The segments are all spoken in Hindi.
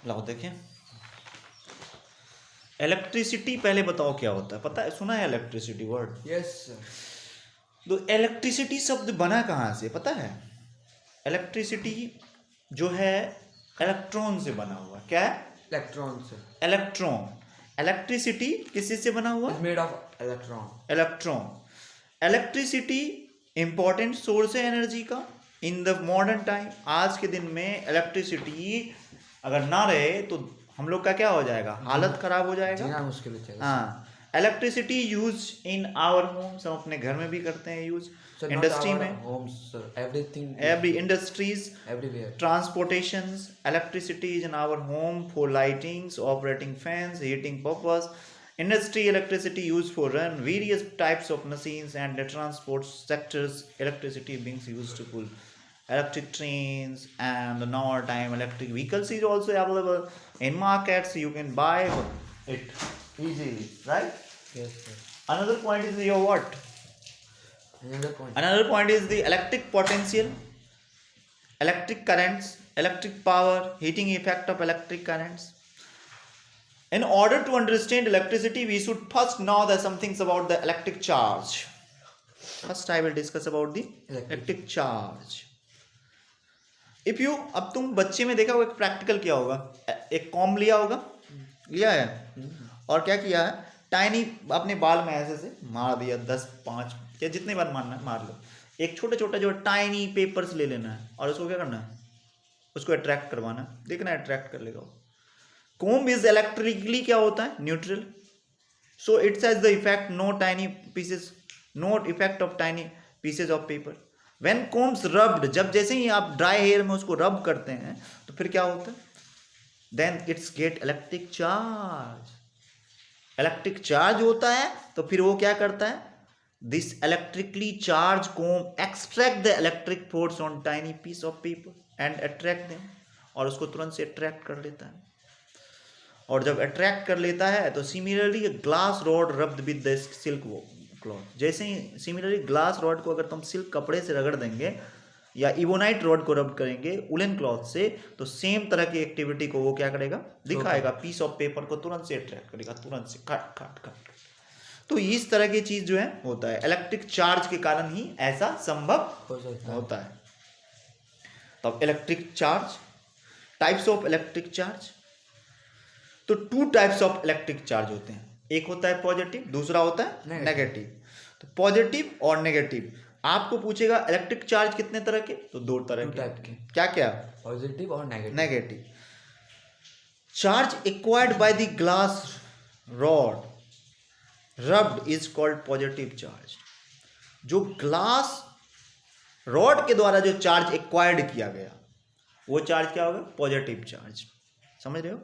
लाओ देखें, इलेक्ट्रिसिटी पहले बताओ क्या होता है, पता है, सुना है इलेक्ट्रिसिटी वर्ड? यस। तो इलेक्ट्रिसिटी शब्द बना कहाँ से पता है? इलेक्ट्रिसिटी जो है इलेक्ट्रॉन से बना हुआ। क्या है? इलेक्ट्रॉन से। इलेक्ट्रॉन। इलेक्ट्रिसिटी किस से बना हुआ? Is made of electron. Electron. Electricity important source है एनर्जी का इन द मॉडर्न टाइम। आज के दिन में इलेक्ट्रिसिटी अगर ना रहे तो हम लोग का क्या हो जाएगा? हालत खराब हो जाएगा, जीना मुश्किल हो जाएगा। हाँ। Electricity use in our homes, हम अपने घर में भी करते हैं यूज, इंडस्ट्री में, homes, everything, every industries, everywhere, transportations. Electricity is in our home for lightings, operating fans, heating purpose. Industry electricity used for run various types of machines, and the transport sectors electricity being used to pull electric trains, and now time electric vehicles is also available in markets. You can buy it easily, right? yes sir. Another point is your what? Another point is the electric potential, electric currents, electric power, heating effect of electric currents. In order to understand electricity, we should first know the some things about the electric charge. First I will discuss about the electric charge. If you, अब तुम बच्चे में देखा होगा एक प्रैक्टिकल किया होगा, एक कॉम्ब लिया होगा, लिया है, और क्या किया है, टाइनी अपने बाल में ऐसे से मार दिया, 10 5 या जितने बार मारना है मार लो, एक छोटा छोटा जो टाइनी पेपर्स ले लेना है और उसको क्या करना है, उसको अट्रैक्ट करवाना है, देखना अट्रैक्ट कर लेगा। कोम्ब इज इलेक्ट्रिकली क्या होता है? Neutral, so it's has the effect no tiny pieces, no effect of tiny pieces of paper. When combs rubbed, जब जैसे ही आप ड्राई हेयर में उसको रब करते हैं तो फिर क्या होता है? Then it's get electric charge. Electric charge होता है तो फिर वो क्या करता है? This electrically charged comb extract the electric force on tiny piece of paper and attract them, और उसको तुरंत से अट्रैक्ट कर लेता है। और जब अट्रैक्ट कर लेता है तो similarly glass rod rubbed with the silk cloth, जैसे ही सिमिलरली ग्लास रॉड को अगर तुम सिल्क कपड़े से रगड़ देंगे या इबोनाइट रॉड को रब करेंगे उलन क्लॉथ से, तो सेम तरह की एक्टिविटी को वो क्या करेगा? दिखाएगा, पीस ऑफ पेपर को तुरंत से अट्रैक्ट करेगा, तुरंत से कट कट कट। तो इस तरह की चीज जो है होता है, इलेक्ट्रिक चार्ज के कारण ही ऐसा संभव होता है। तो electric charge, types of electric charge, तो 2 टाइप्स ऑफ इलेक्ट्रिक चार्ज होते हैं, एक होता है पॉजिटिव, दूसरा होता है नेगेटिव। तो पॉजिटिव और नेगेटिव, आपको पूछेगा इलेक्ट्रिक चार्ज कितने तरह के? तो 2 तरह के। क्या क्या? पॉजिटिव और negative. Charge acquired by the glass rod rubbed is called positive charge. जो ग्लास रॉड के द्वारा जो चार्ज एक्वायर्ड किया गया वो चार्ज क्या होगा? Positive charge. समझ रहे हो?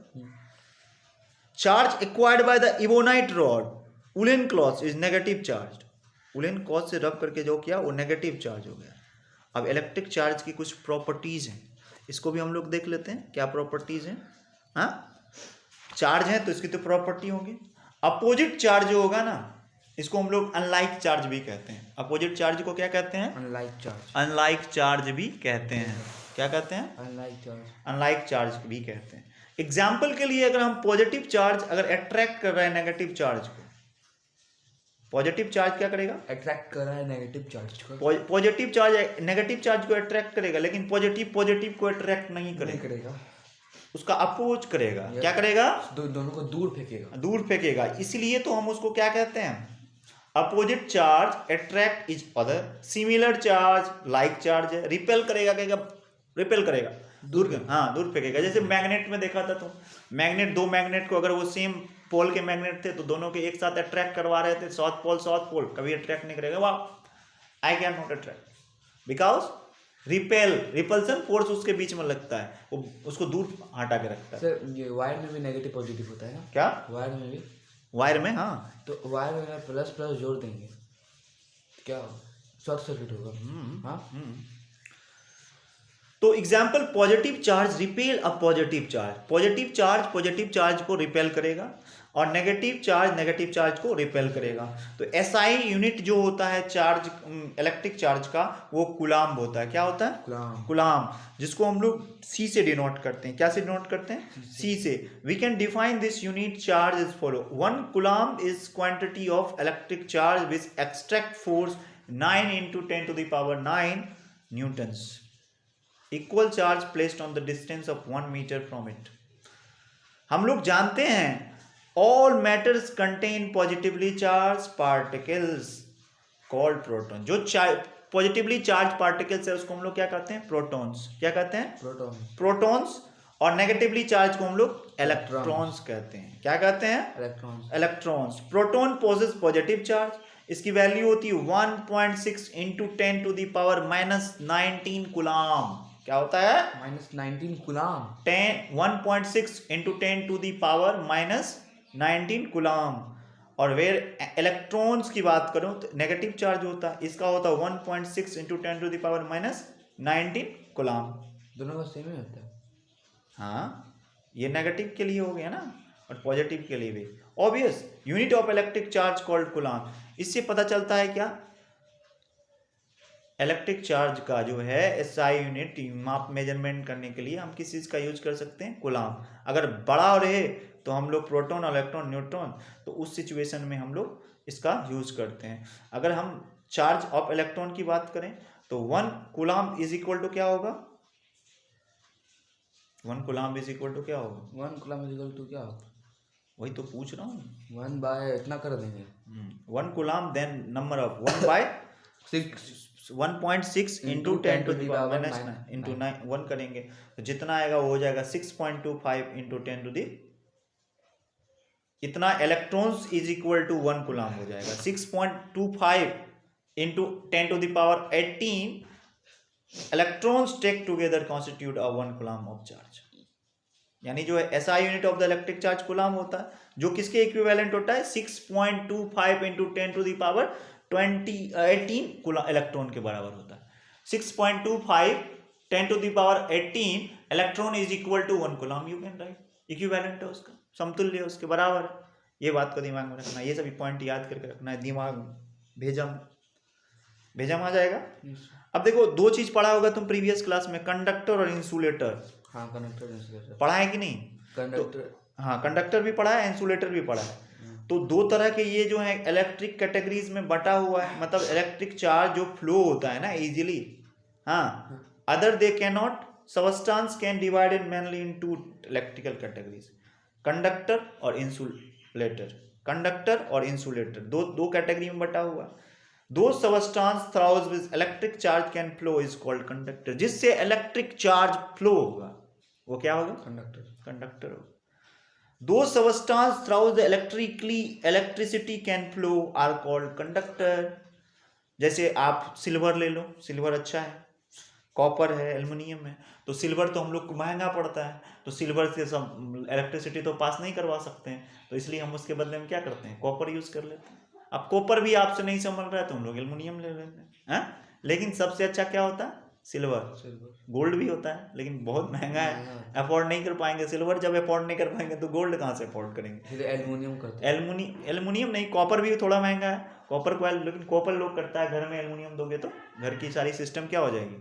Charge acquired by the ebonite rod woollen cloth is negative charge. Woollen cloth से रब करके जो किया वो नेगेटिव चार्ज हो गया। अब इलेक्ट्रिक चार्ज की कुछ प्रॉपर्टीज हैं, इसको भी हम लोग देख लेते हैं, क्या प्रॉपर्टीज हैं। हाँ, चार्ज है तो इसकी तो प्रॉपर्टी होगी। अपोजिट चार्ज जो होगा ना, इसको हम लोग अनलाइक चार्ज भी कहते हैं। अपोजिट चार्ज को क्या कहते हैं? Unlike charge. अनलाइक चार्ज भी कहते हैं। क्या कहते हैं? Unlike charge. अनलाइक चार्ज भी कहते हैं। एग्जाम्पल के लिए अगर हम पॉजिटिव चार्ज अगर अट्रैक्ट कर रहे हैं नेगेटिव चार्ज को, पॉजिटिव चार्ज क्या करेगा? अट्रैक्ट कर रहा है नेगेटिव चार्ज को। पॉजिटिव चार्ज नेगेटिव चार्ज को अट्रैक्ट करेगा, लेकिन पॉजिटिव को अट्रैक्ट नहीं करेगा, उसका अपोज करेगा। क्या करेगा? दोनों को दूर फेंकेगा। दूर फेंकेगा। इसलिए तो हम उसको क्या कहते हैं? Opposite charge attract each other, similar charge like charge है, रिपेल करेगा, रिपेल करेगा, दूर, हाँ दूर फेंकेगा। जैसे मैग्नेट में देखा था तुम, मैग्नेट, 2 मैग्नेट को अगर वो सेम पोल के मैग्नेट थे तो दोनों के एक साथ अट्रैक्ट करवा रहे थे, साउथ पोल कभी अट्रैक्ट नहीं करेगा। वाह, I can not attract because repulsion force उसके बीच में लगता है, वो उसको दूर हटा के रखता है। सर ये वायर में भी नेगेटिव पॉजिटिव होता है ना? क्या? वायर में भी, वायर में, हाँ। तो वायर में प्लस जोड़ देंगे क्या शॉर्ट सर्किट होगा। हाँ, तो example positive charge repel a positive charge. Positive charge को रिपेल करेगा और नेगेटिव चार्ज को रिपेल करेगा। तो एसआई यूनिट जो होता है चार्ज, इलेक्ट्रिक चार्ज का, वो कूलाम्ब होता है। क्या होता है? कूलाम्ब, जिसको हम लोग सी से डिनोट करते हैं। क्या से डिनोट करते हैं? सी से। We can define this unit charge is follow. 1 coulomb is quantity of electric charge which extract force 9 into 10 to the power 9 newtons. Equal charge placed on the distance of 1 meter from it. हम लोग जानते हैं all matters contain positively charged particles called proton. जो पॉजिटिवली चार्ज पार्टिकल्स है उसको हम लोग क्या कहते हैं? प्रोटॉन्स। क्या कहते हैं? प्रोटॉन्स। और नेगेटिवली चार्ज को हम लोग इलेक्ट्रॉन्स कहते हैं। क्या कहते हैं? Electrons. Proton posses positive charge, इसकी वैल्यू होती है 1.6 into 10 to the power -19 coulomb. क्या होता है? -19 coulomb. 1.6 into 10 to the power -19 coulomb. और वेर इलेक्ट्रॉन्स की बात करूं तो नेगेटिव चार्ज होता है, इसका होता है 1.6 into 10 to the power -19 coulomb. दोनों का सेम ही होता है। हाँ, ये नेगेटिव के लिए हो गया ना, और पॉजिटिव के लिए भी। Obvious unit of electric charge called coulomb. इससे पता चलता है क्या? इलेक्ट्रिक चार्ज का जो है एसआई यूनिट माप मेजरमेंट करने के लिए हम किस चीज़ का यूज कर सकते हैं? कूलाम्ब। अगर बड़ा रहे तो हम लोग प्रोटॉन, इलेक्ट्रॉन, न्यूट्रॉन, तो उस सिचुएशन में हम लोग इसका यूज करते हैं। अगर हम चार्ज ऑफ इलेक्ट्रॉन की बात करें तो 1 कूलाम्ब इज इक्वल टू क्या होगा? 1 कूलाम्ब इज इक्वल टू क्या होगा? 1 कूलाम्ब इज इक्वल टू क्या होगा? वही तो पूछ रहा हूँ। 1 बाय इतना कर देंगे। 1 coulomb then number of 1 by 1.6 into 10 to the power -9 into 1 करेंगे तो जितना आएगा वो हो जाएगा 6.25 इंटू 10 to the, इतना electrons is equal to 1 coulomb हो जाएगा। 6.25 into 10 to the power 18 electrons take together constitute a 1 coulomb of charge. यानी जो SI unit of the electric charge coulomb होता है, जो किसके इक्विवेलेंट होता है? 6.25 into 10 to the power 18 electron के बराबर होता है। 6.25 10 to the power 18 electron is equal to 1 coulomb. You can write, equivalent है उसका, समतुल्य है, उसके बराबर है। ये बात को दिमाग में रखना, ये सभी पॉइंट याद करके रखना है दिमाग में। भेजम आ जाएगा। अब देखो, दो चीज पढ़ा होगा तुम प्रीवियस क्लास में, कंडक्टर और इंसुलेटर। हाँ, कंडक्टर इंसुलेटर पढ़ा है कि नहीं? कंडक्टर तो, हाँ, कंडक्टर भी पढ़ा है, इंसुलेटर भी पढ़ा है। तो दो तरह के ये जो है इलेक्ट्रिक कैटेगरीज में बटा हुआ है, मतलब इलेक्ट्रिक चार्ज जो फ्लो होता है ना इजीली। हाँ, other they can not, substance can divided mainly in 2 electrical categories, conductor और इंसुलेटर। कंडक्टर और इंसुलेटर दो कैटेगरी में बटा हुआ है। दो substance through with electric charge can flow is called conductor. जिससे इलेक्ट्रिक चार्ज फ्लो होगा वो क्या होगा? कंडक्टर होगा। दो substance through the electricity can flow are called conductor. जैसे आप सिल्वर ले लो, सिल्वर अच्छा है, कॉपर है, एल्युमिनियम है। तो सिल्वर तो हम लोग को महंगा पड़ता है, तो सिल्वर से सब इलेक्ट्रिसिटी तो पास नहीं करवा सकते हैं, तो इसलिए हम उसके बदले में क्या करते हैं? कॉपर यूज कर लेते हैं। अब कॉपर भी आपसे नहीं संभल रहा है तो हम लोग एल्युमिनियम ले लेते हैं। लेकिन सबसे अच्छा क्या होता है? सिल्वर। गोल्ड भी होता है लेकिन बहुत महंगा है, अफोर्ड नहीं कर पाएंगे। सिल्वर जब अफोर्ड नहीं कर पाएंगे तो गोल्ड कहाँ से अफोर्ड करेंगे? एल्युमिनियम करते हैं। एल्युमिनियम नहीं, कॉपर भी थोड़ा महंगा है, कॉपर को, लेकिन कॉपर लोग करता है घर में। एल्युमिनियम दोगे तो घर की सारी सिस्टम क्या हो जाएगी?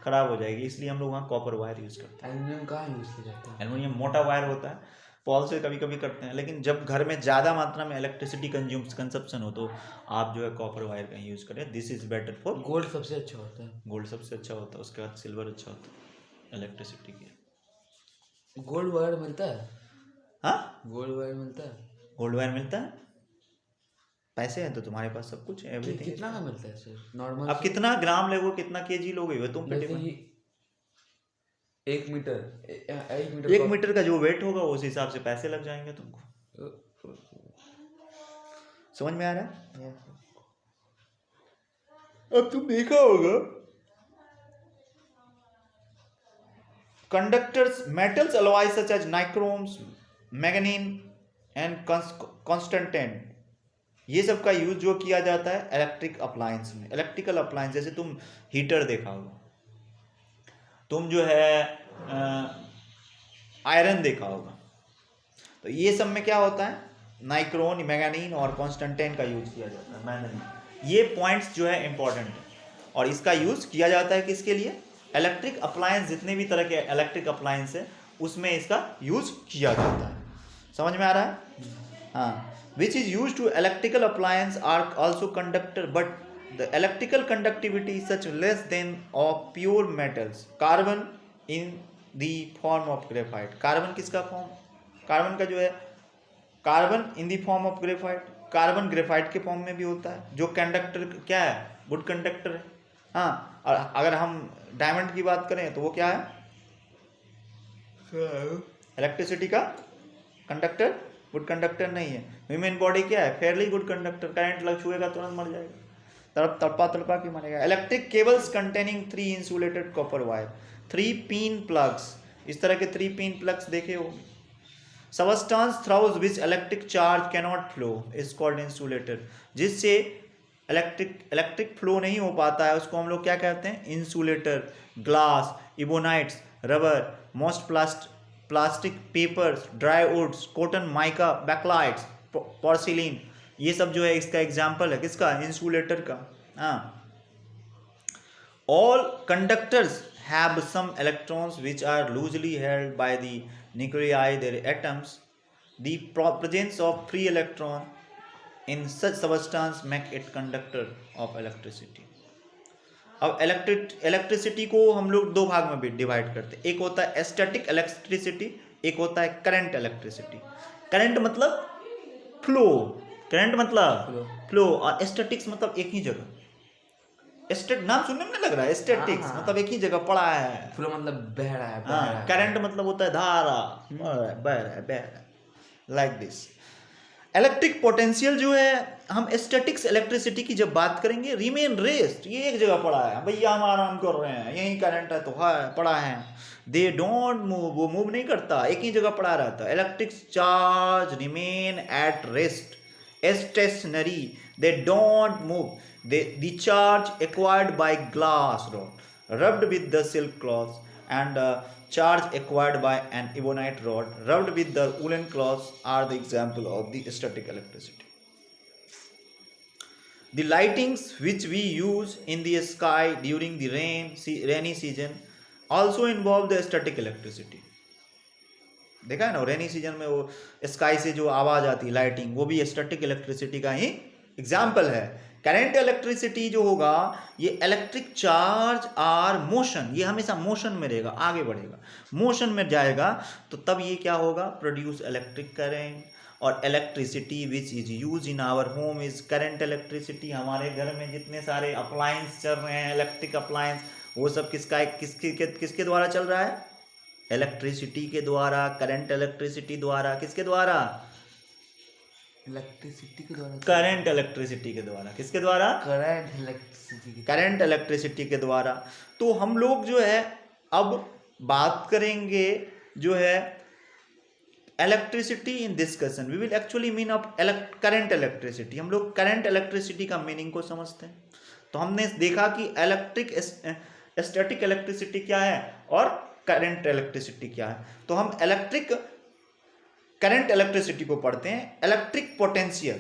खराब हो जाएगी। इसलिए हम लोग वहाँ कॉपर वायर यूज करते हैं। एल्युमिनियम कहाँ यूज किया जाता है? एल्युमिनियम मोटा वायर होता है, पॉल से कभी कभी करते हैं, लेकिन जब घर में ज़्यादा मात्रा में इलेक्ट्रिसिटी कंजप्शन हो तो आप जो है कॉपर वायर का यूज़ करें। This is better for. Gold सबसे अच्छा होता है। गोल्ड सबसे अच्छा होता है, उसके बाद सिल्वर अच्छा होता है इलेक्ट्रिसिटी के। गोल्ड वायर मिलता है? हाँ, गोल्ड वायर मिलता है। गोल्ड वायर मिलता है। पैसे हैं तो तुम्हारे पास सब कुछ है, एवरीथिंग। कितना का मिलता है सर नॉर्मल? अब कितना ग्राम लोगे, कितना केजी लोगे तुम? 1 मीटर 1 मीटर का जो वेट होगा उस हिसाब से पैसे लग जाएंगे तुमको। समझ में आ रहा है? अब तुम देखा होगा conductors, metals alloy such as nichromes, manganin and constantan, ये सब का यूज जो किया जाता है इलेक्ट्रिक अप्लायंस में। इलेक्ट्रिकल अप्लायंस जैसे तुम हीटर देखा होगा, तुम जो है आयरन देखा होगा, तो ये सब में क्या होता है? नाइक्रोन, मैंगनीज और कॉन्स्टेंटाइन का यूज किया जाता है, मैंगनीज। ये पॉइंट्स जो है इंपॉर्टेंट है, और इसका यूज किया जाता है किसके लिए? इलेक्ट्रिक अप्लायंस, जितने भी तरह के इलेक्ट्रिक अप्लायंस है उसमें इसका यूज किया जाता है। समझ में आ रहा है? हाँ, which is use to electrical appliance are also conductor but the electrical conductivity such less than of pure metals, carbon in the form of graphite. Carbon किसका फॉर्म? कार्बन का जो है, carbon in the form of graphite, carbon graphite के फॉर्म में भी होता है, जो कंडक्टर क्या है? गुड कंडक्टर है। हाँ, और अगर हम डायमंड की बात करें तो वो क्या है? इलेक्ट्रिसिटी का कंडक्टर, गुड कंडक्टर नहीं है। ह्यूमन बॉडी क्या है? फेयरली गुड कंडक्टर, करंट लग छुएगा तुरंत मर जाएगा, तड़पा तड़पा के मरेगा। Electric cables containing 3 insulated copper wire, 3 pin plugs, इस तरह के 3 पिन प्लग्स देखे हो। Substance through which electric charge cannot flow is called insulator, जिससे इलेक्ट्रिक फ्लो नहीं हो पाता है उसको हम लोग क्या कहते हैं? Insulator. Glass, ebonites, rubber, most plastic, papers, dry woods, cotton, mica, bakelites, porcelain, ये सब जो है इसका एग्जाम्पल है किसका? इंसुलेटर का। हाँ, all conductors have some electrons which are loosely held by the nuclei, their atoms. The presence of free electron in such substance make it conductor of electricity. अब इलेक्ट्रिसिटी को हम लोग दो भाग में भी डिवाइड करते हैं, एक होता है स्टैटिक इलेक्ट्रिसिटी, एक होता है करंट इलेक्ट्रिसिटी। करंट मतलब फ्लो, करंट मतलब फ्लो, और स्टैटिक्स मतलब एक ही जगह। नाम सुनने में नहीं लग रहा है? स्टैटिक्स मतलब एक ही जगह पड़ा है। फ्लो मतलब बह रहा है, हाँ, करंट मतलब होता है धारा, बह रहा है, लाइक दिस। इलेक्ट्रिक पोटेंशियल जो है, हम स्टैटिक्स इलेक्ट्रिसिटी की जब बात करेंगे, रिमेन रेस्ट, ये एक जगह पड़ा है भैया, हम आराम कर रहे हैं, यही करंट है तो है पड़ा है। दे डोंट मूव, वो मूव नहीं करता, एक ही जगह पड़ा रहता है। Electric charge remain at rest, stationary, they don't move. The charge acquired by glass rod rubbed with the silk cloth and charge acquired by an ebonite rod rubbed with the woolen cloth are the example of the static electricity. The lightings which we use in the sky during the rainy season also involve the static electricity. देखा है ना, रेनी सीजन में वो स्काई से जो आवाज आती है लाइटिंग, वो भी स्टैटिक इलेक्ट्रिसिटी का ही एग्जाम्पल है। करंट इलेक्ट्रिसिटी जो होगा, ये इलेक्ट्रिक चार्ज आर मोशन, ये हमेशा मोशन में रहेगा, आगे बढ़ेगा, मोशन में जाएगा, तो तब ये क्या होगा? Produce electric current. और electricity which is use in our home is current electricity. हमारे घर में जितने सारे अप्लायंस चल रहे हैं, इलेक्ट्रिक अप्लायंस, वो सब किसके द्वारा चल रहा है? इलेक्ट्रिसिटी के द्वारा, करंट इलेक्ट्रिसिटी द्वारा। किसके द्वारा? इलेक्ट्रिसिटी के द्वारा, करंट इलेक्ट्रिसिटी के द्वारा। किसके द्वारा? करंट इलेक्ट्रिसिटी के द्वारा। तो हम लोग जो है अब बात करेंगे जो है electricity in discussion, we will actually mean of current electricity. हम लोग करंट इलेक्ट्रिसिटी का मीनिंग को समझते हैं। तो हमने देखा कि स्टैटिक इलेक्ट्रिसिटी क्या है और करंट इलेक्ट्रिसिटी क्या है। तो हम करंट इलेक्ट्रिसिटी को पढ़ते हैं। इलेक्ट्रिक पोटेंशियल,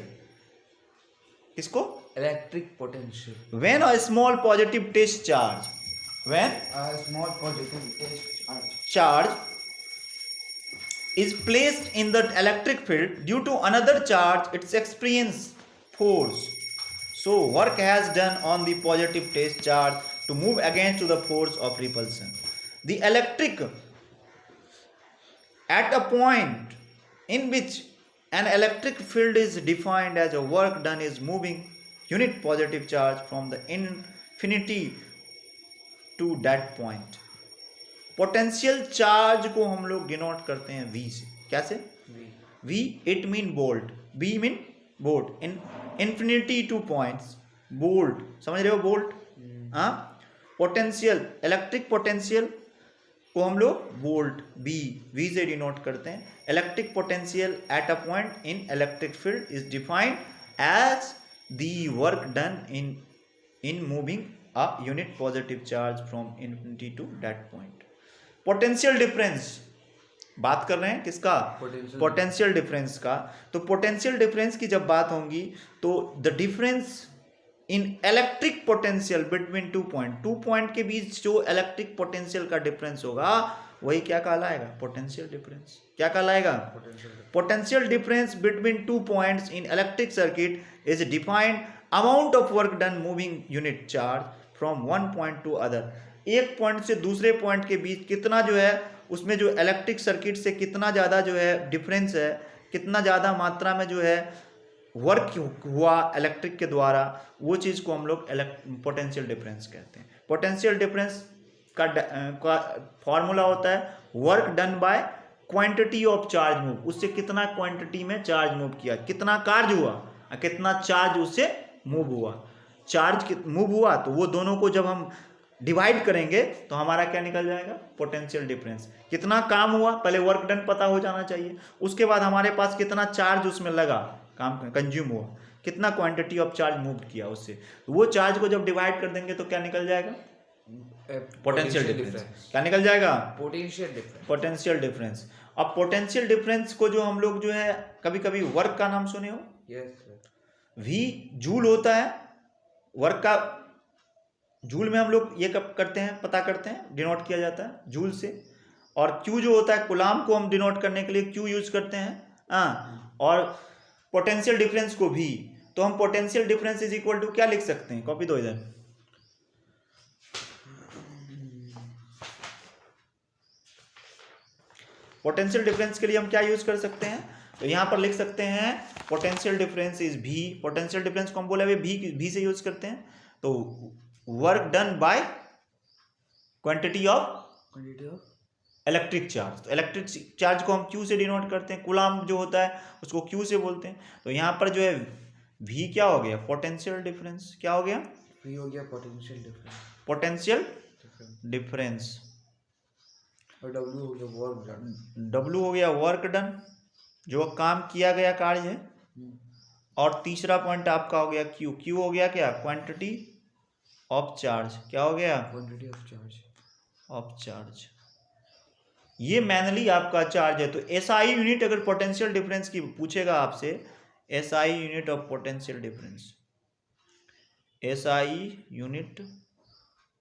किसको? Electric potential. When a small positive test charge, when a small positive test charge is placed in the electric field due to another charge, its experience force. So work has done on the positive test charge to move against the force of repulsion. The electric at a point in which an electric field is defined as a work done is moving unit positive charge from the infinity to that point. Potential charge को हम लोग डिनोट करते हैं V से। कैसे? V it mean bolt, B mean bolt, infinity two points, bolt, समझ रहे हो? बोल्ट। हाँ, पोटेंशियल, इलेक्ट्रिक पोटेंशियल को हम लोग बोल्ट V से डिनोट करते हैं। Electric potential at a point in electric field is defined as the work done in moving a unit positive charge from infinity to that point. Potential difference बात कर रहे हैं किसका? Potential. पोटेंशियल डिफरेंस का। तो पोटेंशियल डिफरेंस की जब बात होगी तो the difference in electric potential between 2 point के बीच जो इलेक्ट्रिक पोटेंशियल का डिफरेंस होगा वही क्या कहलाएगा? Potential difference. क्या कहलाएगा? Potential difference between 2 points in electric circuit is defined amount of work done moving unit charge from one point two other. एक पॉइंट से दूसरे पॉइंट के बीच कितना जो है उसमें जो इलेक्ट्रिक सर्किट से कितना ज़्यादा जो है डिफरेंस है, कितना ज़्यादा मात्रा में जो है वर्क हुआ इलेक्ट्रिक के द्वारा, वो चीज़ को हम लोग पोटेंशियल डिफरेंस कहते हैं। पोटेंशियल डिफरेंस का फॉर्मूला होता है work done by quantity of charge move. उससे कितना क्वांटिटी में चार्ज मूव किया, कितना कार्य हुआ, कितना चार्ज उससे मूव हुआ। चार्ज मूव हुआ तो वो दोनों को जब हम डिवाइड करेंगे तो हमारा क्या निकल जाएगा? Potential difference. कितना काम हुआ, पहले वर्क डन पता हो जाना चाहिए, उसके बाद हमारे पास कितना चार्ज उसमें लगा, काम कंज्यूम हुआ, कितना क्वांटिटी ऑफ चार्ज मूव किया उससे, तो वो चार्ज को जब डिवाइड कर देंगे तो क्या निकल जाएगा? Potential difference. क्या निकल जाएगा? Potential difference. Potential difference. अब पोटेंशियल डिफरेंस को जो हम लोग जो है कभी कभी वर्क का नाम सुने हो? Yes sir. V जूल होता है वर्क का। जूल में हम लोग ये कब करते हैं, पता करते हैं, डिनोट किया जाता है जूल से। और Q जो होता है कुलाम को हम डिनोट करने के लिए Q यूज करते हैं। और पोटेंशियल डिफरेंस को भी, तो हम potential difference is equal to क्या लिख सकते हैं? कॉपी दो इधर। पोटेंशियल डिफरेंस के लिए हम क्या यूज कर सकते हैं? तो यहां पर लिख सकते हैं potential difference is V। Potential difference को हम बोले V से यूज करते हैं, तो work done by quantity of electric charge. तो इलेक्ट्रिक चार्ज को हम Q से डिनोट करते हैं, कूलाम जो होता है उसको Q से बोलते हैं। तो यहाँ पर जो है V क्या हो गया? Potential difference. क्या हो गया? V हो गया पोटेंशियल डिफरेंस। Potential difference. और W हो गया वर्क डन। W हो गया वर्क डन, जो काम किया गया कार्य है। और तीसरा पॉइंट आपका हो गया Q। Q हो गया क्या? Quantity of charge. क्या हो गया? Quantity of charge. Of charge. ये मैनली आपका चार्ज है। तो SI यूनिट अगर पोटेंशियल डिफरेंस की पूछेगा आपसे, SI unit of potential difference, SI unit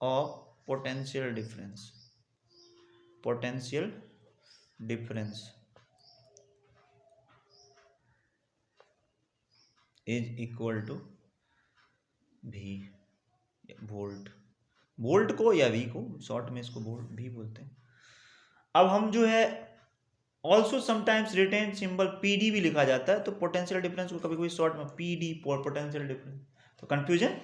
of potential difference, potential difference is equal to V, volt. Volt को या V को शॉर्ट में इसको वोल्ट भी बोलते हैं। अब हम जो है also sometimes written symbol PD भी लिखा जाता है, तो पोटेंशियल डिफरेंस को कभी कभी शॉर्ट में PD पोटेंशियल डिफरेंस, तो कंफ्यूजन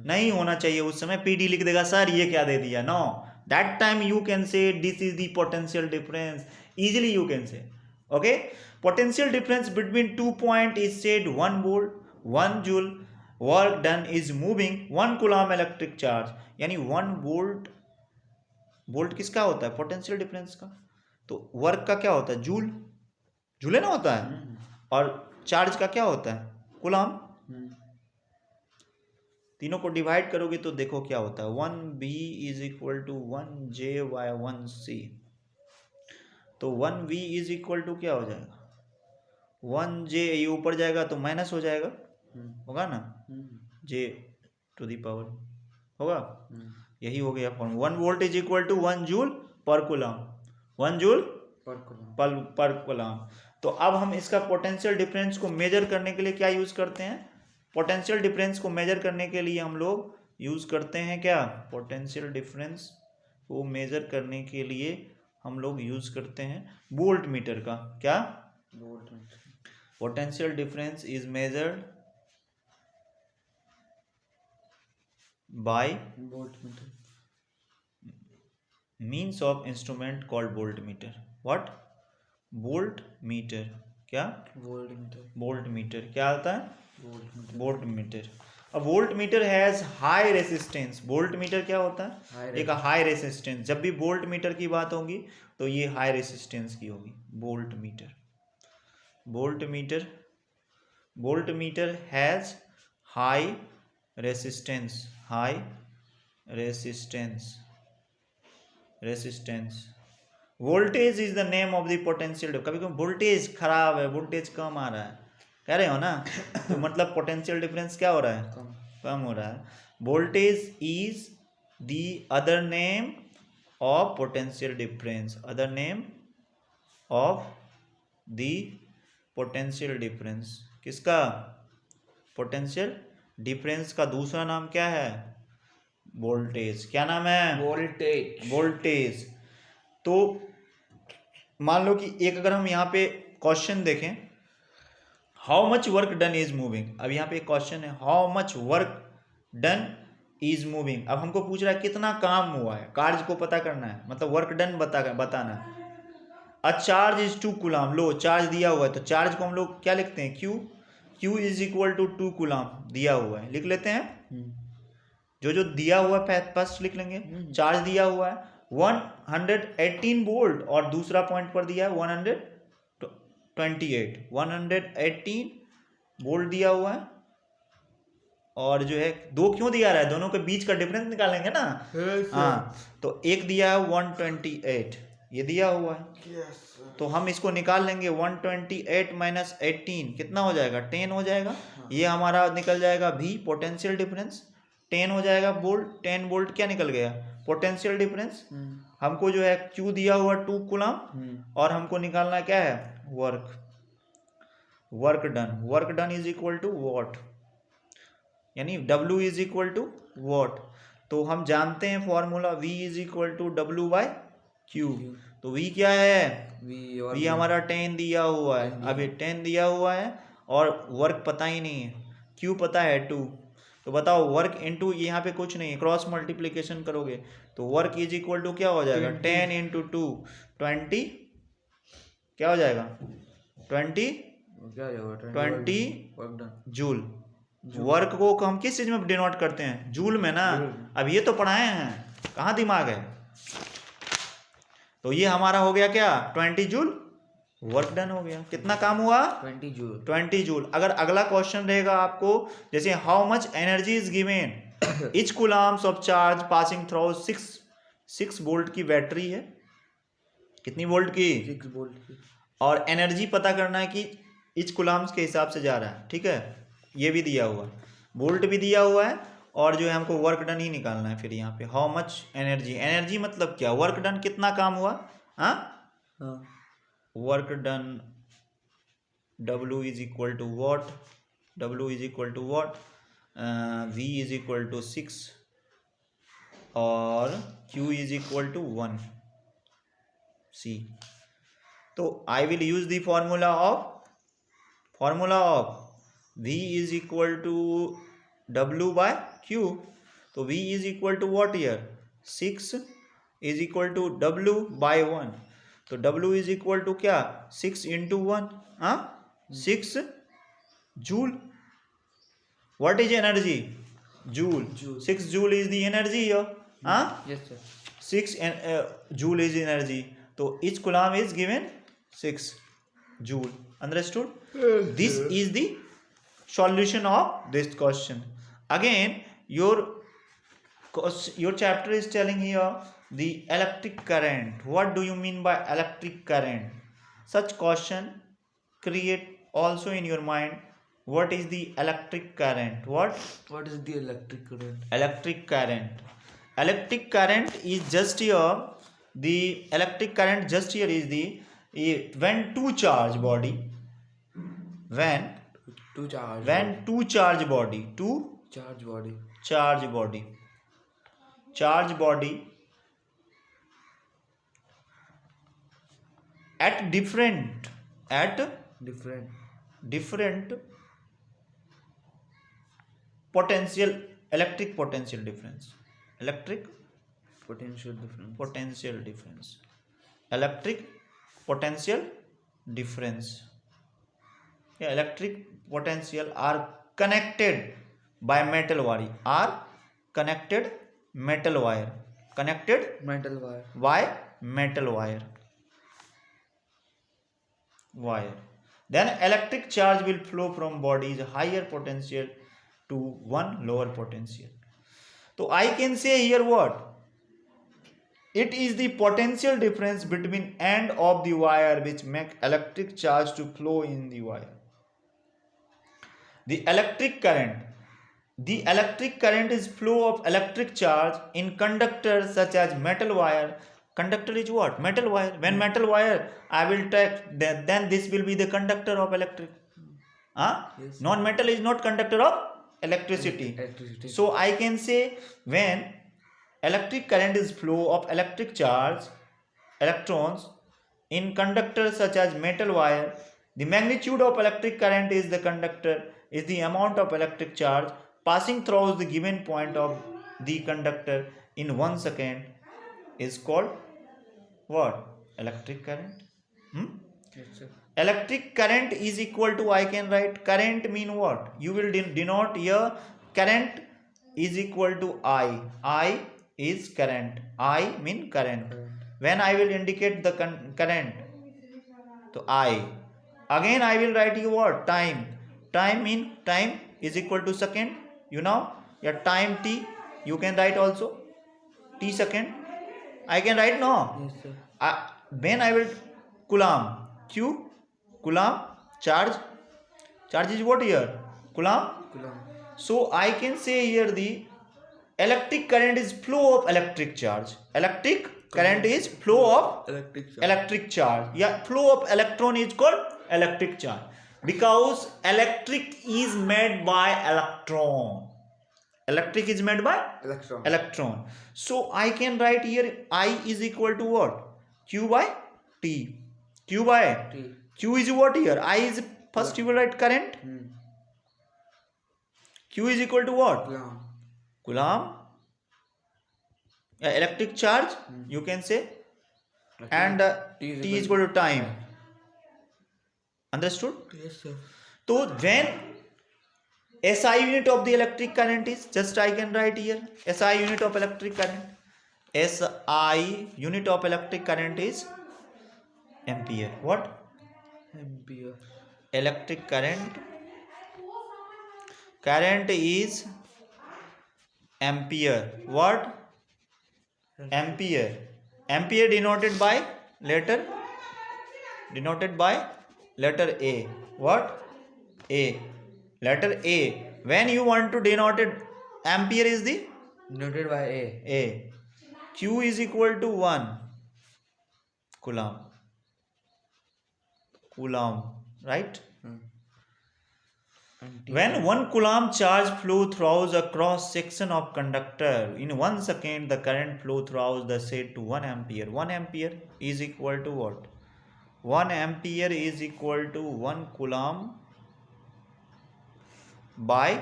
नहीं होना चाहिए। उस समय PD लिख देगा सर ये क्या दे दिया, no, that time you can say this is the potential difference, easily you can say. Okay, potential difference between 2 point is said 1 volt 1 joule, work done is moving 1 coulomb electric charge. यानी 1 वोल्ट, वोल्ट किसका होता है? पोटेंशियल डिफरेंस का। तो वर्क का क्या होता है? जूल, जूले ना होता है। और चार्ज का क्या होता है? कूलम। तीनों को डिवाइड करोगे तो देखो क्या होता है, 1B is equal to 1J/1C। तो 1V इज इक्वल टू क्या हो जाएगा? 1J, ये ऊपर जाएगा तो माइनस हो जाएगा, होगा ना, J⁴ होगा। यही हो गया form. 1 volt is equal to 1 joule per coulomb, 1 joule per coulomb. तो अब हम इसका पोटेंशियल डिफरेंस को मेजर करने के लिए क्या यूज करते हैं? पोटेंशियल डिफरेंस को मेजर करने के लिए हम लोग यूज करते हैं क्या? पोटेंशियल डिफरेंस को मेजर करने के लिए हम लोग यूज करते हैं वोल्ट मीटर का। क्या? Volt meter. Potential difference is measured by voltmeter means of instrument called voltmeter. What? Voltmeter. क्या? voltmeter voltmeter क्या आता है? voltmeter voltmeter. अब voltmeter has high resistance. voltmeter क्या होता है? एक हाई रेसिस्टेंस। जब भी वोल्टमीटर की बात होगी तो ये हाई रेसिस्टेंस की होगी, voltmeter. Voltmeter, voltmeter has high resistance, high resistance, resistance voltage is the name of the potential. कभी कभी वोल्टेज खराब है, वोल्टेज कम आ रहा है, कह रहे हो ना, तो मतलब पोटेंशियल डिफरेंस क्या हो रहा है, कम हो रहा है। Voltage is the other name of potential difference, other name of the potential difference. किसका, पोटेंशियल डिफरेंस का दूसरा नाम क्या है, वोल्टेज। क्या नाम है, वोल्टेज। वोल्टेज। तो मान लो कि एक अगर हम यहाँ पे क्वेश्चन देखें, how much work done is moving. अब यहाँ पे एक क्वेश्चन है, how much work done is moving. अब हमको पूछ रहा है कितना काम हुआ है, कार्य को पता करना है, मतलब वर्क डन बताना है। A charge is 2 coulomb, low charge दिया हुआ है, तो चार्ज को हम लोग क्या लिखते हैं, Q is equal to 2 coulomb दिया हुआ है, लिख लेते हैं। जो दिया हुआ है फर्स्ट लिख लेंगे। चार्ज दिया हुआ है 118 वोल्ट और दूसरा पॉइंट पर दिया है 118 वोल्ट दिया हुआ है। और जो है 2 क्यों दिया रहा है, दोनों के बीच का डिफरेंस निकालेंगे ना। हाँ, तो एक दिया है 128, ये दिया हुआ है। तो हम इसको निकाल लेंगे, 128 माइनस 18 कितना हो जाएगा, 10 हो जाएगा। ये हमारा निकल जाएगा V पोटेंशियल डिफरेंस, 10 हो जाएगा वोल्ट, 10 वोल्ट क्या निकल गया, पोटेंशियल डिफरेंस। हमको जो है Q दिया हुआ 2 कूलम और हमको निकालना क्या है, work done is equal to what, यानी W is equal to what. तो हम जानते हैं formula V is equal to W by Q। तो V क्या है, V हमारा 10 दिया हुआ है, अभी 10 दिया हुआ है और वर्क पता ही नहीं है, Q पता है 2। तो बताओ वर्क इनटू, यहाँ पे कुछ नहीं है, क्रॉस मल्टीप्लिकेशन करोगे तो वर्क इज इक्वल टू क्या हो जाएगा, 10 इंटू 2 20, क्या हो जाएगा 20 जूल। वर्क को हम किस चीज में डिनोट करते हैं, जूल में ना। अब ये तो पढ़ाए हैं, कहाँ दिमाग है। तो ये हमारा हो गया क्या, 20 जूल वर्क डन हो गया। कितना काम हुआ, 20 जूल। अगर अगला क्वेश्चन रहेगा आपको, जैसे how much energy is given etch Coulomb's of charge passing through 6 volt की बैटरी है, कितनी वोल्ट की, 6 वोल्ट की, और एनर्जी पता करना है कि इच कूलम्स के हिसाब से जा रहा है, ठीक है। ये भी दिया हुआ, वोल्ट भी दिया हुआ है, और जो है हमको वर्क डन ही निकालना है। फिर यहाँ पे हाउ मच एनर्जी मतलब क्या, वर्क डन कितना काम हुआ, हाँ work done W is equal to what, V is equal to 6 और Q is equal to 1 C। तो I will use the formula of V is equal to W by Q। तो V is equal to what here, 6 is equal to W by 1। तो W इज इक्वल टू क्या, 6 into 1, 6 joule. What is energy, joule. 6 joule is the energy here, 6 joule is energy. तो each coulomb is given 6 joule, understood? This is the solution of this question. Again your chapter is telling here the electric current. What do you mean by electric current? Such question create also in your mind, what is the electric current, what is the electric current? Electric current is just here, the electric current just here is the when two charge body at different potential, electric potential difference, electric potential difference, yeah, electric potential are connected by metal wire, then electric charge will flow from bodies higher potential to one lower potential. So I can say here what, It is the potential difference between end of the wire which make electric charge to flow in the wire. The electric current is flow of electric charge in conductors such as metal wire. Conductor is what? Metal wire. When metal wire I will take, then this will be the conductor of electric. Yes. Non-metal is not conductor of electricity. So I can say when electric current is flow of electric charge, electrons in conductors such as metal wire, the magnitude of electric current is the conductor is the amount of electric charge passing through the given point of the conductor in 1 second is called what? Electric current. Yes, sir. Electric current is equal to, I can write current mean what? You will denote here current is equal to I. I is current. I mean current. When I will indicate the current, so I. Again I will write you what? Time. Time mean time is equal to second. You know your time t. You can write also t second. I can write no. Yes, sir. When I will Coulomb. Q. Coulomb. Charge. Charge is what here? Coulomb. Coulomb. So I can say here the electric current is flow of electric charge. Electric current is flow of electric charge. Yeah, flow of electron is called electric charge. Because electric is made by electron. Electric is made by electron. So I can write here I is equal to what? Q by T. Q by T. Q is what here? I is first you will write current. Q is equal to what? Coulomb. Electric charge you can say. And T is equal to time. Understood? Yes, sir. So when SI unit of the electric current is, just I can write here SI unit of electric current. SI unit of electric current is ampere. What? Ampere. Electric current is ampere. What? Ampere. Ampere denoted by letter A. What? A. Letter A. When you want to denote it, ampere is the Denoted by A. A. Q is equal to 1 Coulomb. Right? When 1 Coulomb charge flow through a cross section of conductor, in 1 second the current flow through the set to 1 ampere. 1 ampere is equal to what? 1 ampere is equal to 1 Coulomb by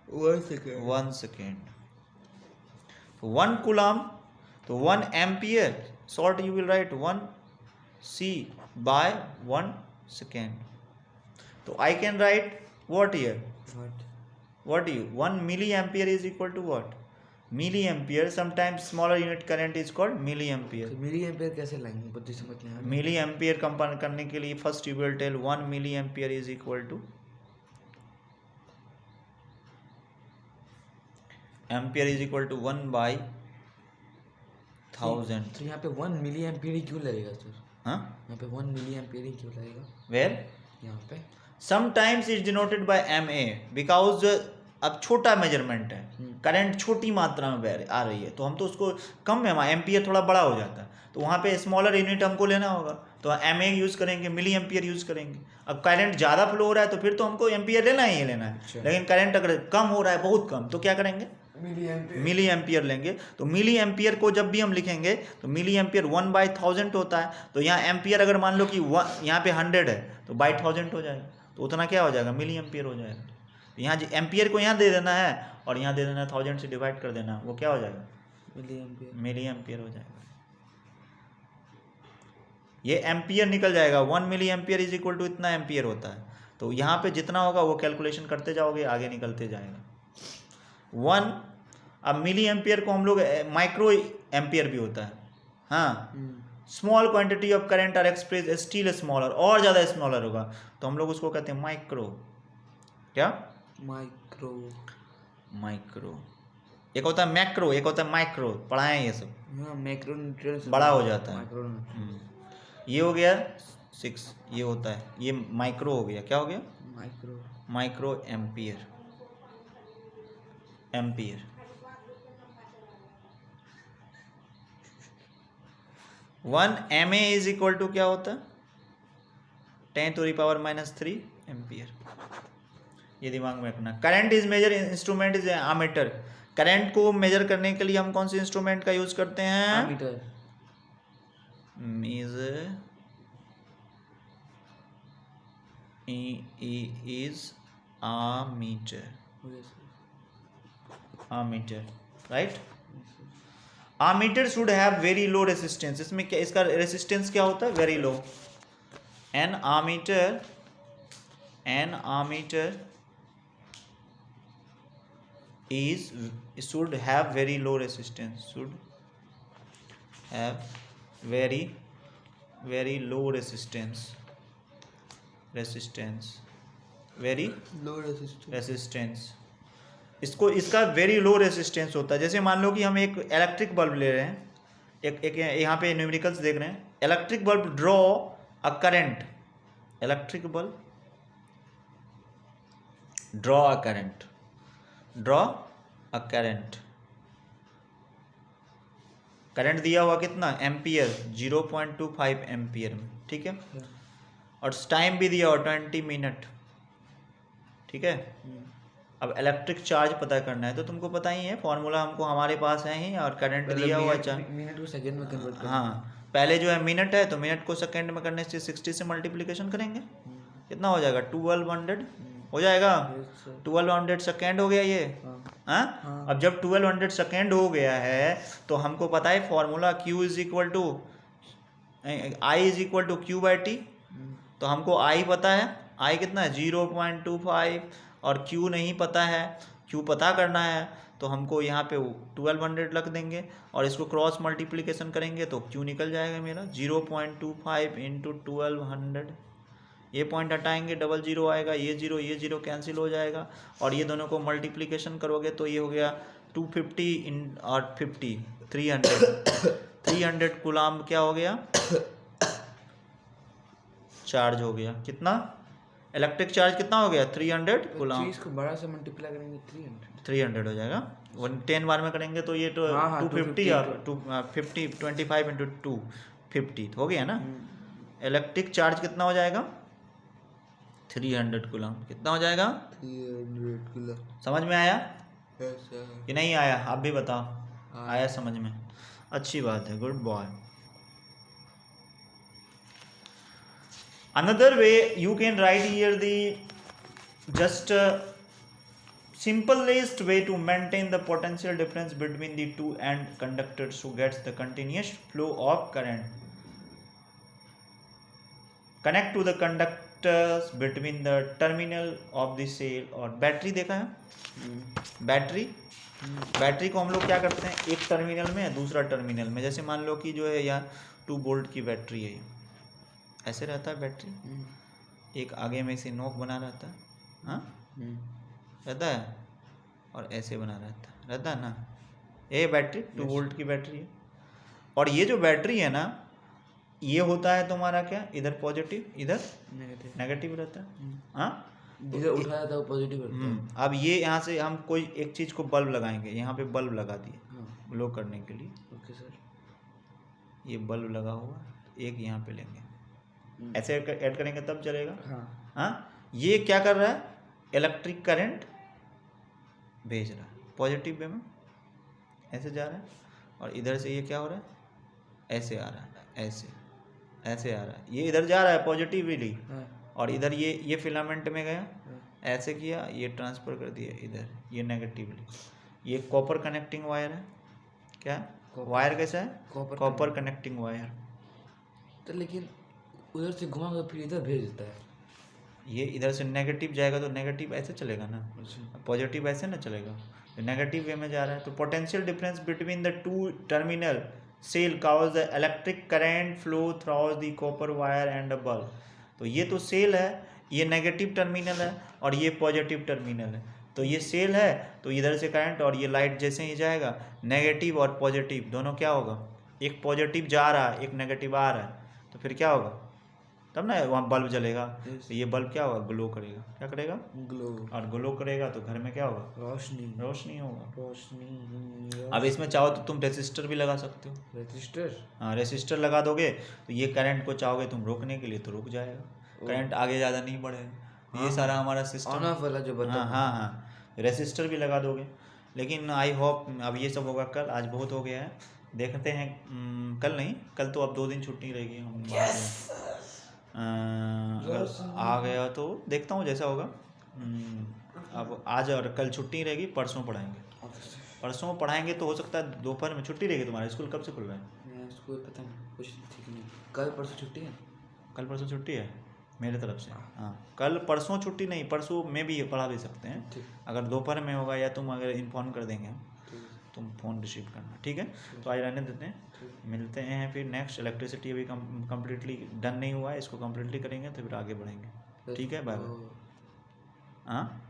1 second. 1 second. 1 Coulomb, so 1 ampere, short you will write 1 C by 1 second. So I can write what here? What do you? 1 milliampere is equal to what? Milliampere, sometimes smaller unit current is called milliampere. तो milliampere कैसे लाएंगे? बुद्धि समझ नहीं आ रही. Milliampere कंपेयर करने के लिए first you will tell 1 milliampere is equal to ampere is equal to 1 by 1000. तो यहाँ पे 1 milliampere ही क्यों लगेगा सर? हाँ? यहाँ पे 1 milliampere ही क्यों लगेगा? Where? यहाँ पे. Sometimes it's denoted by MA because अब छोटा मेजरमेंट है, करंट छोटी मात्रा में आ रही है, तो हम तो उसको कम में, एम्पियर थोड़ा बड़ा हो जाता है, तो वहाँ पे स्मॉलर यूनिट हमको लेना होगा, तो MA यूज़ करेंगे, मिली एम्पियर यूज़ करेंगे. अब करंट ज़्यादा फ्लो हो रहा है तो फिर तो हमको एम्पियर लेना ही लेना है. अच्छा. लेकिन करंट अगर कम हो रहा है, बहुत कम, तो क्या करेंगे? मिली एम्पियर लेंगे. तो मिली एम्पियर को जब भी हम लिखेंगे तो मिली एम्पियर 1/1000 होता है, तो यहाँ एम्पियर अगर मान लो कि यहाँ पे 100 है तो बाई 1000 हो जाएगा, तो उतना क्या हो जाएगा? मिली एम्पियर हो जाएगा. यहाँ एम्पियर को यहाँ दे देना है और यहाँ दे देना है, 1000 से डिवाइड कर देना है, वो क्या हो जाएगा? मिली एम्पियर हो जाएगा. ये एम्पियर निकल जाएगा. 1 milliampere is equal to इतना एम्पियर होता है, तो यहाँ पे जितना होगा वो कैलकुलेशन करते जाओगे, आगे निकलते जाएगा. 1 अब मिली एम्पियर को हम लोग माइक्रो एम्पियर भी होता है. हाँ, small quantity of current are express still smaller, और ज़्यादा स्मॉलर होगा तो हम लोग उसको कहते हैं माइक्रो. क्या? माइक्रो. एक होता है मैक्रो, एक होता है माइक्रो, पढ़ाए हैं ये सब, हाँ मैक्रोन्यूट्रिएंट्स बड़ा हो जाता है। माइक्रो ये हो गया 6, ये होता है, ये माइक्रो हो गया, क्या हो गया? Micro microampere, ampere. 1 MA is equal to क्या होता है? 10⁻³ एम्पियर। ये दिमाग में रखना। Current is measure instrument is ammeter. Current को मेजर करने के लिए हम कौन से इंस्ट्रूमेंट का यूज करते हैं? Ammeter measure is ammeter, ammeter, right? Ammeter should have very low resistance. इसमें क्या, इसका रेसिस्टेंस क्या होता है? Very low. an ammeter is should have very low resistance, should have very low resistance, very low resistance. इसको, इसका वेरी लो रेसिस्टेंस होता है। जैसे मान लो कि हम एक इलेक्ट्रिक बल्ब ले रहे हैं, एक यहाँ पे न्यूमेरिकल्स देख रहे हैं। Electric bulb draw a current, electric bulb draw a current, current दिया हुआ कितना? एम्पियर, 0.25 एम्पियर में, ठीक है। और टाइम भी दिया हुआ 20 मिनट, ठीक है। अब इलेक्ट्रिक चार्ज पता करना है तो तुमको पता ही है, फॉर्मूला हमको हमारे पास है ही, और करंट दिया हुआ है मिनट को सेकंड में कन्वर्ट करना। हाँ, पहले जो है मिनट है तो मिनट को सेकंड में करने से 60 से मल्टीप्लिकेशन करेंगे, कितना हो जाएगा? 1200 हो जाएगा। 1200 सेकेंड हो गया ये। हाँ, अब जब 1200 सेकेंड हो गया है तो हमको पता है formula Q is equal to I is equal to Q/T। तो हमको I पता है, I कितना है? 0.25, और Q नहीं पता है। Q पता करना है तो हमको यहाँ पे 1200 रख देंगे और इसको क्रॉस मल्टीप्लिकेशन करेंगे तो Q निकल जाएगा मेरा 0.25 इंटू 1200। ये पॉइंट हटाएंगे, डबल जीरो आएगा, ये जीरो कैंसिल हो जाएगा, और ये दोनों को मल्टीप्लिकेशन करोगे तो ये हो गया 250 इन और 50 300 कूलाम क्या हो गया? चार्ज हो गया। कितना? इलेक्ट्रिक चार्ज कितना हो गया? 300 कूलाम। इसको बड़ा से मल्टीप्लाई करेंगे 300 हो जाएगा। 10 बार में करेंगे तो ये तो 250 और 25 इंटू 250 हो गया ना। इलेक्ट्रिक चार्ज कितना हो जाएगा? 300 कूलम। कितना हो जाएगा? 300 कूलम। समझ में आया कि नहीं आया? आप भी बताओ। आया समझ में? अच्छी बात है, good boy. Another way you can right here the just simplest way to maintain the potential difference between the two end conductors who gets the continuous flow of current. Connect to the conductors between the terminal of the cell और बैटरी देखा है? बैटरी को हम लोग क्या करते हैं? एक टर्मिनल में दूसरा टर्मिनल में, जैसे मान लो कि जो है यहाँ 2 वोल्ट की बैटरी है, ऐसे रहता है बैटरी। एक आगे में से नोक बना रहता है, हाँ रहता है, और ऐसे बना रहता है ना। ये बैटरी 2 वोल्ट की बैटरी है। और ये जो बैटरी है ना, ये होता है तुम्हारा क्या? इधर पॉजिटिव, इधर नेगेटिव रहता है। हाँ, इधर उठाया था पॉजिटिव रहता है। अब ये यहाँ से हम कोई एक चीज़ को बल्ब लगाएंगे, यहाँ पे बल्ब लगा दिए ग्लो करने के लिए। Okay sir. ये बल्ब लगा हुआ, एक यहाँ पे लेंगे, ऐसे ऐड करेंगे तब चलेगा। हाँ, ये क्या कर रहा है? इलेक्ट्रिक करंट भेज रहा है पॉजिटिव वे में, ऐसे जा रहा है, और इधर से ये क्या हो रहा है? ऐसे आ रहा है, ऐसे आ रहा है। ये इधर जा रहा है पॉजिटिवली, और इधर ये फिलामेंट में गया, ऐसे किया, ये ट्रांसफ़र कर दिया इधर, ये नेगेटिवली। ये कॉपर कनेक्टिंग वायर है। क्या वायर कैसा है? Copper connecting wire. तो लेकिन उधर से घुमा कर फिर इधर भेज देता है। ये इधर से नेगेटिव जाएगा तो नेगेटिव ऐसे चलेगा ना, पॉजिटिव ऐसे ना चलेगा, नेगेटिव वे में जा रहा है। तो potential difference between the two terminal cell cause the electric current flow through the copper wire and bulb. तो ये तो सेल है, ये नेगेटिव टर्मिनल है और ये पॉजिटिव टर्मिनल है। तो ये सेल है, तो इधर से करंट और ये लाइट जैसे ही जाएगा, नेगेटिव और पॉजिटिव दोनों क्या होगा, एक पॉजिटिव जा रहा है एक नेगेटिव आ रहा है, तो फिर क्या होगा, तब ना वहाँ बल्ब जलेगा। तो ये बल्ब क्या होगा, ग्लो करेगा, क्या करेगा, ग्लो, और ग्लो करेगा तो घर में क्या होगा, रोशनी, रोशनी होगा। रोशनी। अब इसमें चाहो तो तुम रेसिस्टर भी लगा सकते हो। रजिस्टर, हाँ, रेसिस्टर लगा दोगे तो ये करंट को चाहोगे तुम रोकने के लिए तो रुक जाएगा, करंट आगे ज़्यादा नहीं बढ़ेगा। ये सारा हमारा सिस्टम, ऑन ऑफ वाला जो बटन। हाँ हाँ हाँ, रेसिस्टर भी लगा दोगे। लेकिन आई होप अब ये सब होगा कल, आज बहुत हो गया है, देखते हैं। कल नहीं, कल तो अब 2 दिन छुट्टी रहेगी, हम अगर आ गया तो देखता हूँ जैसा होगा। अब आज और कल छुट्टी रहेगी, परसों पढ़ाएंगे। परसों पढ़ाएंगे तो हो सकता है दोपहर में छुट्टी रहेगी। तुम्हारा स्कूल कब से खुल रहा है? स्कूल पता नहीं, कुछ ठीक नहीं। कल परसों छुट्टी है, कल परसों छुट्टी है मेरे तरफ से। हाँ, कल परसों छुट्टी नहीं, परसों में भी पढ़ा भी सकते हैं। ठीक। अगर दोपहर में होगा या तुम अगर इन्फॉर्म कर देंगे हम, तुम फ़ोन रिसीव करना, ठीक है। तो आज रहने देते हैं, मिलते हैं फिर नेक्स्ट। इलेक्ट्रिसिटी अभी कम्प्लीटली डन नहीं हुआ है, इसको कम्प्लीटली करेंगे तो फिर आगे बढ़ेंगे, ठीक है। Bye bye. हाँ।